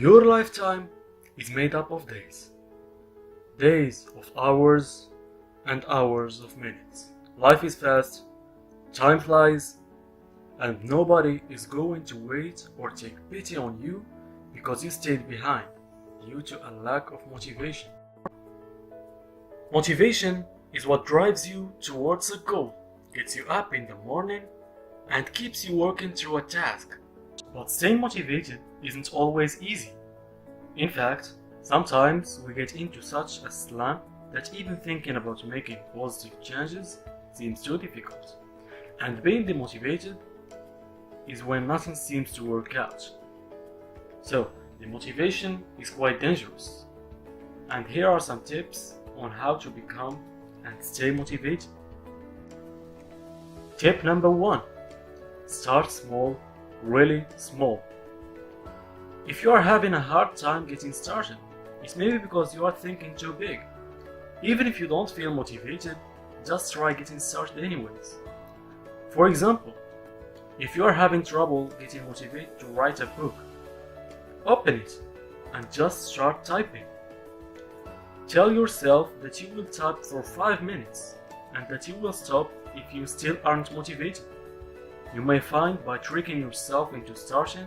Your lifetime is made up of days. Days of hours and hours of minutes. Life is fast, time flies, and nobody is going to wait or take pity on you because you stayed behind due to a lack of motivation. Motivation is what drives you towards a goal, gets you up in the morning, and keeps you working through a task. But staying motivated isn't always easy. In fact, sometimes we get into such a slump that even thinking about making positive changes seems too difficult. And being demotivated is when nothing seems to work out. So, demotivation is quite dangerous. And here are some tips on how to become and stay motivated. Tip number 1. Start small, really small. If you are having a hard time getting started, it may be because you are thinking too big. Even if you don't feel motivated, just try getting started anyways. For example, if you are having trouble getting motivated to write a book, open it and just start typing. Tell yourself that you will type for 5 minutes and that you will stop if you still aren't motivated. You may find by tricking yourself into starting,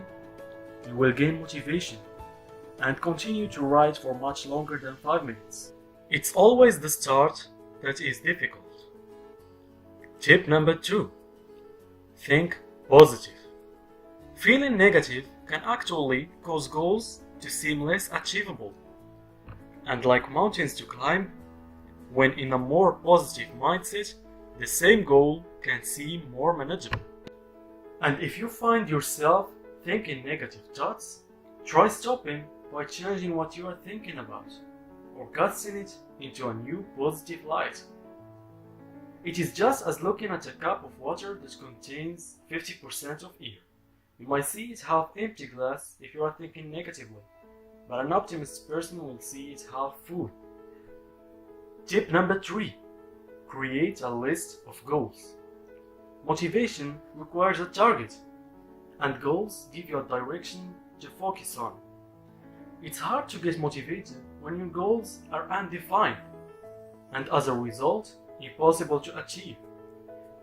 you will gain motivation and continue to write for much longer than 5 minutes. It's always the start that is difficult. Tip number 2. Think positive. Feeling negative can actually cause goals to seem less achievable. And like mountains to climb, when in a more positive mindset, the same goal can seem more manageable. And if you find yourself thinking negative thoughts, try stopping by changing what you are thinking about, or casting it into a new positive light. It is just as looking at a cup of water that contains 50% of air. You might see it half empty glass if you are thinking negatively, but an optimist person will see it half full. Tip number 3. Create a list of goals. Motivation requires a target, and goals give you a direction to focus on. It's hard to get motivated when your goals are undefined, and as a result, impossible to achieve.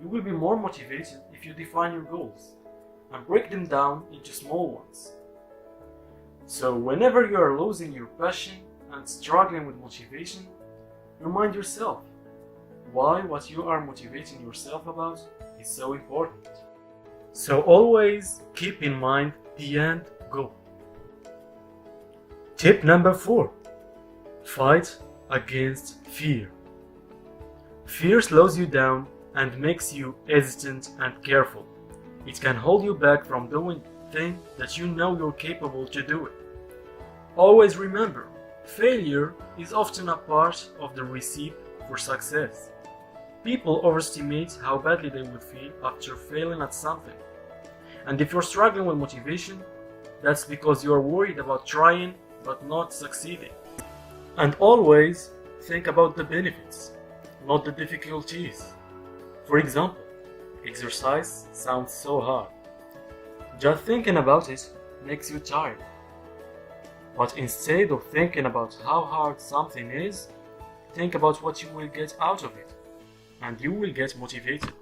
You will be more motivated if you define your goals and break them down into small ones. So whenever you are losing your passion and struggling with motivation, remind yourself why what you are motivating yourself about is so important. So always keep in mind the end goal. Tip number 4. Fight against fear. Fear slows you down and makes you hesitant and careful. It can hold you back from doing things that you know you're capable to do it. Always remember, failure is often a part of the recipe for success. People overestimate how badly they will feel after failing at something. And if you're struggling with motivation, that's because you're worried about trying but not succeeding. And always think about the benefits, not the difficulties. For example, exercise sounds so hard. Just thinking about it makes you tired. But instead of thinking about how hard something is, think about what you will get out of it, and you will get motivated.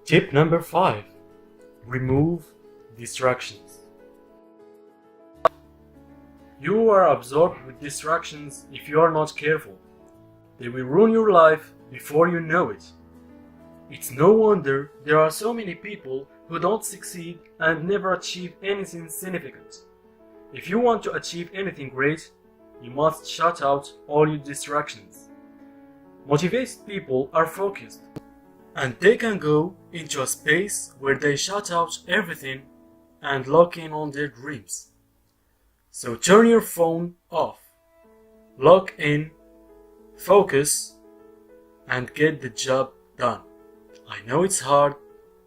Tip number 5. Remove distractions. You are absorbed with distractions if you are not careful. They will ruin your life before you know it. It's no wonder there are so many people who don't succeed and never achieve anything significant. If you want to achieve anything great, you must shut out all your distractions. Motivated people are focused, and they can go into a space where they shut out everything and lock in on their dreams. So turn your phone off, lock in, focus, and get the job done. I know it's hard,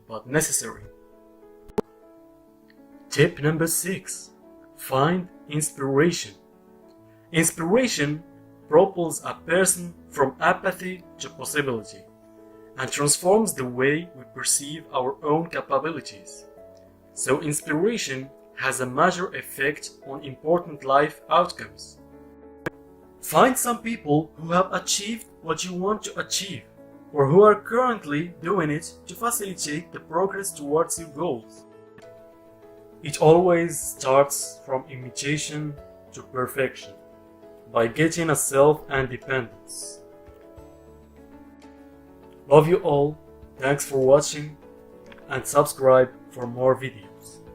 but necessary. Tip number 6. Find inspiration. Inspiration propels a person from apathy to possibility and transforms the way we perceive our own capabilities. So inspiration has a major effect on important life outcomes. Find some people who have achieved what you want to achieve, or who are currently doing it to facilitate the progress towards your goals. It always starts from imitation to perfection, by getting a self and dependence. Love you all, thanks for watching, and subscribe for more videos.